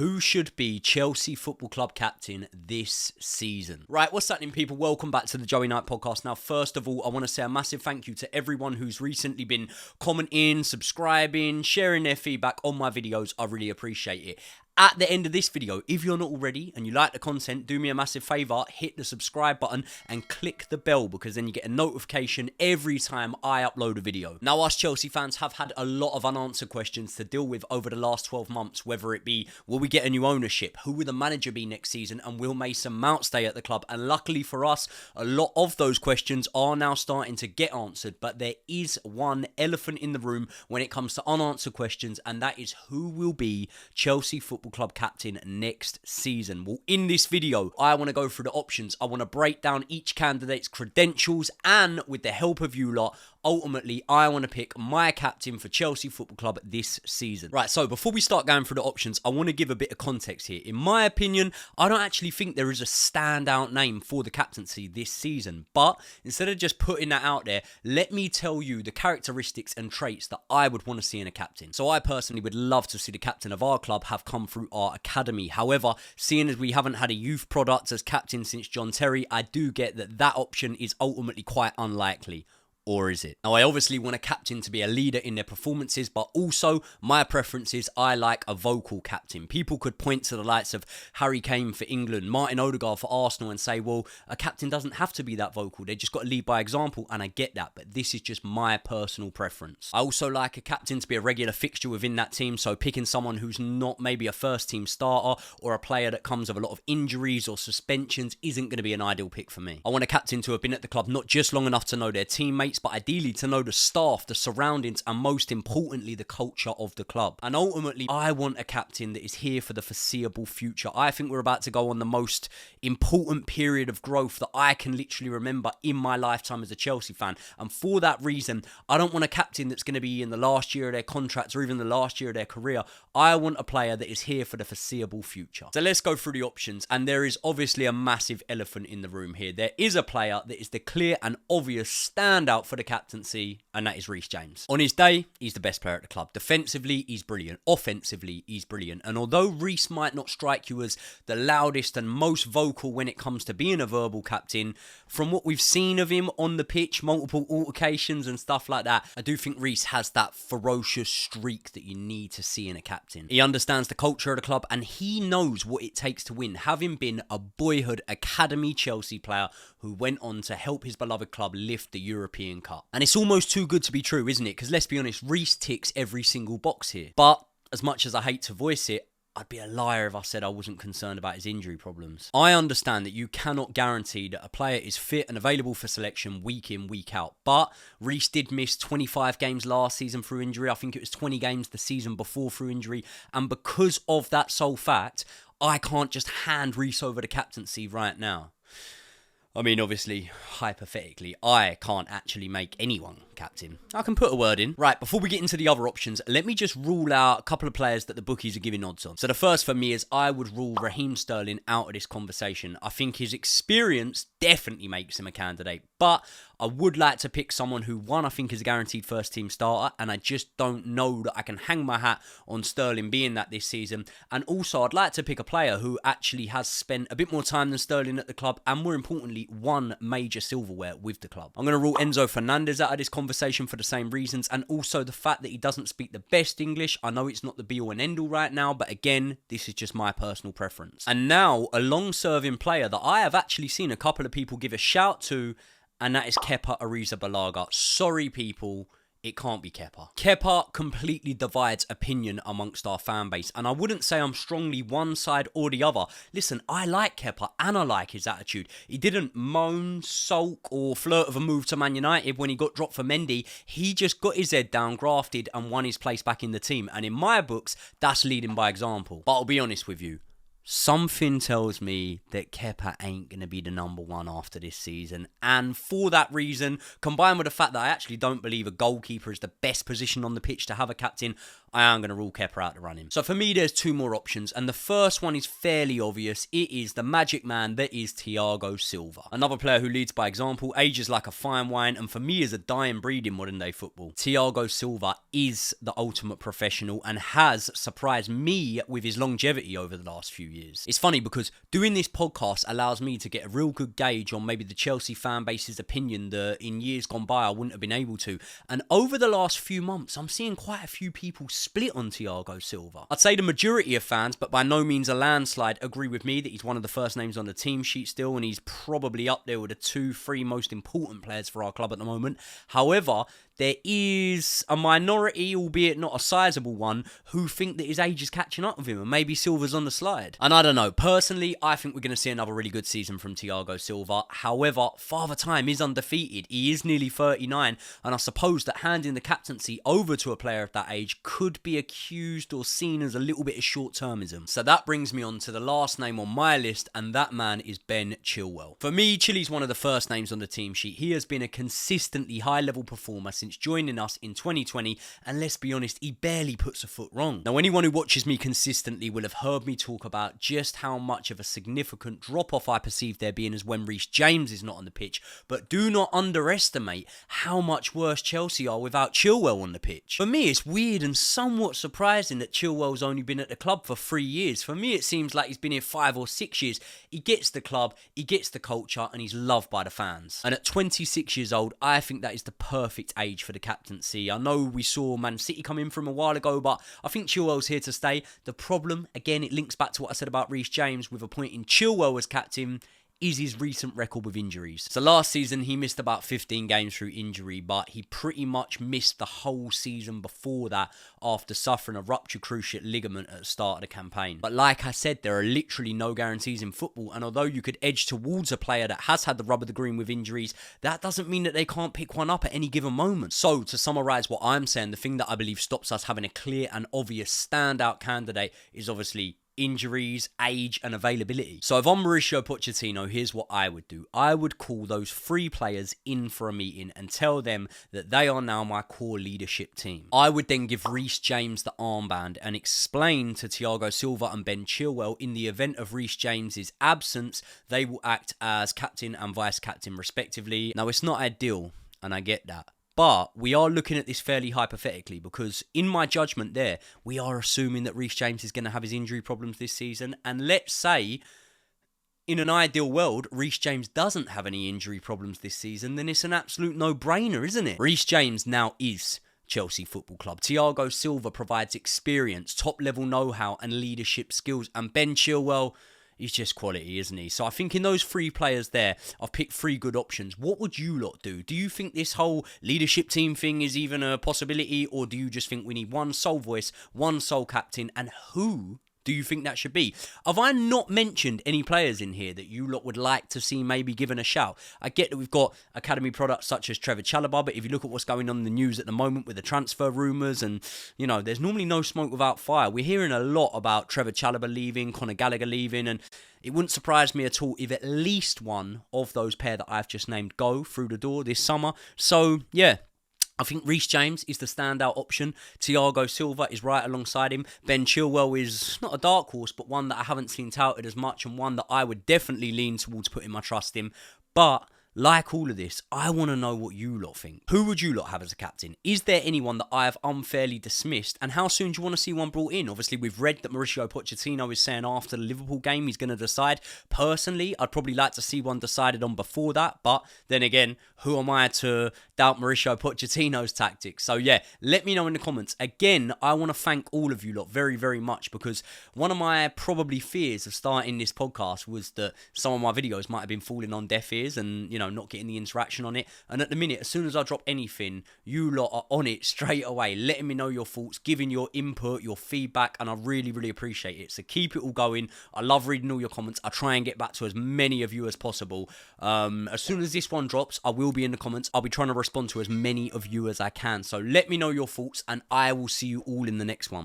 Who should be Chelsea Football Club captain this season? Right, what's happening, people? Welcome back to the Joey Knight podcast. Now, first of all, I want to say a massive thank you to everyone who's recently been commenting, subscribing, sharing their feedback on my videos. I really appreciate it. At the end of this video, if you're not already and you like the content, do me a massive favour, hit the subscribe button and click the bell, because then you get a notification every time I upload a video. Now, us Chelsea fans have had a lot of unanswered questions to deal with over the last 12 months, whether it be, will we get a new ownership? Who will the manager be next season? And will Mason Mount stay at the club? And luckily for us, a lot of those questions are now starting to get answered, but there is one elephant in the room when it comes to unanswered questions, and that is who will be Chelsea Football Club captain next season. Well, in this video, I want to go through the options. I want to break down each candidate's credentials, and with the help of you lot, ultimately, I want to pick my captain for Chelsea Football Club this season. Right, so before we start going through the options, I want to give a bit of context here. In my opinion, I don't actually think there is a standout name for the captaincy this season, but instead of just putting that out there, let me tell you the characteristics and traits that I would want to see in a captain. So I personally would love to see the captain of our club have come through our academy. However, seeing as we haven't had a youth product as captain since John Terry, I do get that that option is ultimately quite unlikely. Or is it? Now, I obviously want a captain to be a leader in their performances, but also my preference is I like a vocal captain. People could point to the likes of Harry Kane for England, Martin Odegaard for Arsenal, and say, well, a captain doesn't have to be that vocal. They just got to lead by example, and I get that, but this is just my personal preference. I also like a captain to be a regular fixture within that team, so picking someone who's not maybe a first-team starter or a player that comes with a lot of injuries or suspensions isn't going to be an ideal pick for me. I want a captain to have been at the club not just long enough to know their teammates, but ideally to know the staff, the surroundings, and most importantly, the culture of the club. And ultimately, I want a captain that is here for the foreseeable future. I think we're about to go on the most important period of growth that I can literally remember in my lifetime as a Chelsea fan. And for that reason, I don't want a captain that's going to be in the last year of their contract or even the last year of their career. I want a player that is here for the foreseeable future. So let's go through the options. And there is obviously a massive elephant in the room here. There is a player that is the clear and obvious standout for the captaincy, and that is Reece James. On his day, he's the best player at the club. Defensively, he's brilliant. Offensively, he's brilliant. And although Reece might not strike you as the loudest and most vocal when it comes to being a verbal captain, from what we've seen of him on the pitch, multiple altercations and stuff like that, I do think Reece has that ferocious streak that you need to see in a captain. He understands the culture of the club, and he knows what it takes to win, having been a boyhood academy Chelsea player who went on to help his beloved club lift the European Cup. And it's almost too good to be true, isn't it? Because let's be honest, Reece ticks every single box here. But as much as I hate to voice it, I'd be a liar if I said I wasn't concerned about his injury problems. I understand that you cannot guarantee that a player is fit and available for selection week in, week out. But Reece did miss 25 games last season through injury. I think it was 20 games the season before through injury. And because of that sole fact, I can't just hand Reece over the captaincy right now. I mean, obviously, hypothetically, I can't actually make anyone captain. I can put a word in. Right, before we get into the other options, let me just rule out a couple of players that the bookies are giving odds on. So the first for me is I would rule Raheem Sterling out of this conversation. I think his experience definitely makes him a candidate, but I would like to pick someone who, one, I think is a guaranteed first-team starter, and I just don't know that I can hang my hat on Sterling being that this season. And also, I'd like to pick a player who actually has spent a bit more time than Sterling at the club, and more importantly, won major silverware with the club. I'm going to rule Enzo Fernandez out of this conversation for the same reasons, and also the fact that he doesn't speak the best English. I know it's not the be-all and end-all right now, but again, this is just my personal preference. And now, a long-serving player that I have actually seen a couple of people give a shout to, and that is Kepa Arrizabalaga. Sorry, people, it can't be Kepa. Kepa completely divides opinion amongst our fan base, and I wouldn't say I'm strongly one side or the other. Listen, I like Kepa, and I like his attitude. He didn't moan, sulk, or flirt with a move to Man United when he got dropped for Mendy. He just got his head down, grafted, and won his place back in the team. And in my books, that's leading by example. But I'll be honest with you, something tells me that Kepa ain't going to be the number one after this season. And for that reason, combined with the fact that I actually don't believe a goalkeeper is the best position on the pitch to have a captain, I am going to rule Kepa out the running. So for me, there's two more options, and the first one is fairly obvious. It is the magic man that is Thiago Silva. Another player who leads by example, ages like a fine wine, and for me is a dying breed in modern day football. Thiago Silva is the ultimate professional and has surprised me with his longevity over the last few years. It's funny because doing this podcast allows me to get a real good gauge on maybe the Chelsea fan base's opinion that in years gone by I wouldn't have been able to. And over the last few months, I'm seeing quite a few people split on Thiago Silva. I'd say the majority of fans, but by no means a landslide, agree with me that he's one of the first names on the team sheet still, and he's probably up there with the 2-3 most important players for our club at the moment. However, there is a minority, albeit not a sizable one, who think that his age is catching up with him and maybe Silva's on the slide. And I don't know. Personally, I think we're going to see another really good season from Thiago Silva. However, Father Time is undefeated. He is nearly 39, and I suppose that handing the captaincy over to a player of that age could be accused or seen as a little bit of short-termism. So that brings me on to the last name on my list, and that man is Ben Chilwell. For me, Chile's one of the first names on the team sheet. He has been a consistently high-level performer since joining us in 2020, and let's be honest, he barely puts a foot wrong. Now, anyone who watches me consistently will have heard me talk about just how much of a significant drop-off I perceive there being as when Reece James is not on the pitch, but do not underestimate how much worse Chelsea are without Chilwell on the pitch. For me, it's weird and somewhat surprising that Chilwell's only been at the club for 3 years. For me, it seems like he's been here 5 or 6 years. He gets the club, he gets the culture, and he's loved by the fans. And at 26 years old, I think that is the perfect age for the captaincy. I know we saw Man City come in from a while ago, but I think Chilwell's here to stay. The problem, again, it links back to what I said about Reece James with appointing Chilwell as captain, is his recent record with injuries. So last season, he missed about 15 games through injury, but he pretty much missed the whole season before that after suffering a ruptured cruciate ligament at the start of the campaign. But like I said, there are literally no guarantees in football, and although you could edge towards a player that has had the rub of the green with injuries, that doesn't mean that they can't pick one up at any given moment. So to summarise what I'm saying, the thing that I believe stops us having a clear and obvious standout candidate is obviously injuries, age, and availability. So if I'm Mauricio Pochettino, here's what I would do. I would call those 3 players in for a meeting and tell them that they are now my core leadership team. I would then give Reece James the armband and explain to Thiago Silva and Ben Chilwell, in the event of Reece James's absence, they will act as captain and vice-captain respectively. Now, it's not ideal, and I get that. But we are looking at this fairly hypothetically because, in my judgment there, we are assuming that Reece James is going to have his injury problems this season. And let's say, in an ideal world, Reece James doesn't have any injury problems this season, then it's an absolute no-brainer, isn't it? Reece James now is Chelsea Football Club. Thiago Silva provides experience, top-level know-how and leadership skills. And Ben Chilwell, he's just quality, isn't he? So I think in those 3 players there, I've picked 3 good options. What would you lot do? Do you think this whole leadership team thing is even a possibility, or do you just think we need one sole voice, one sole captain, and who do you think that should be? Have I not mentioned any players in here that you lot would like to see maybe given a shout? I get that we've got academy products such as Trevor Chalobah, but if you look at what's going on in the news at the moment with the transfer rumours and, you know, there's normally no smoke without fire. We're hearing a lot about Trevor Chalobah leaving, Conor Gallagher leaving, and it wouldn't surprise me at all if at least one of those pair that I've just named go through the door this summer. So, yeah. I think Reece James is the standout option. Thiago Silva is right alongside him. Ben Chilwell is not a dark horse, but one that I haven't seen touted as much and one that I would definitely lean towards putting my trust in. But like all of this, I want to know what you lot think. Who would you lot have as a captain? Is there anyone that I have unfairly dismissed? And how soon do you want to see one brought in? Obviously, we've read that Mauricio Pochettino is saying after the Liverpool game he's going to decide. Personally, I'd probably like to see one decided on before that. But then again, who am I to doubt Mauricio Pochettino's tactics? So yeah, let me know in the comments. Again, I want to thank all of you lot very, very much, because one of my probably fears of starting this podcast was that some of my videos might have been falling on deaf ears and, you know, not getting the interaction on it. And at the minute, as soon as I drop anything, you lot are on it straight away, letting me know your thoughts, giving your input, your feedback, and I really, really appreciate it. So keep it all going. I love reading all your comments. I try and get back to as many of you as possible. As soon as this one drops, I will be in the comments. I'll be trying to respond to as many of you as I can. So let me know your thoughts, and I will see you all in the next one.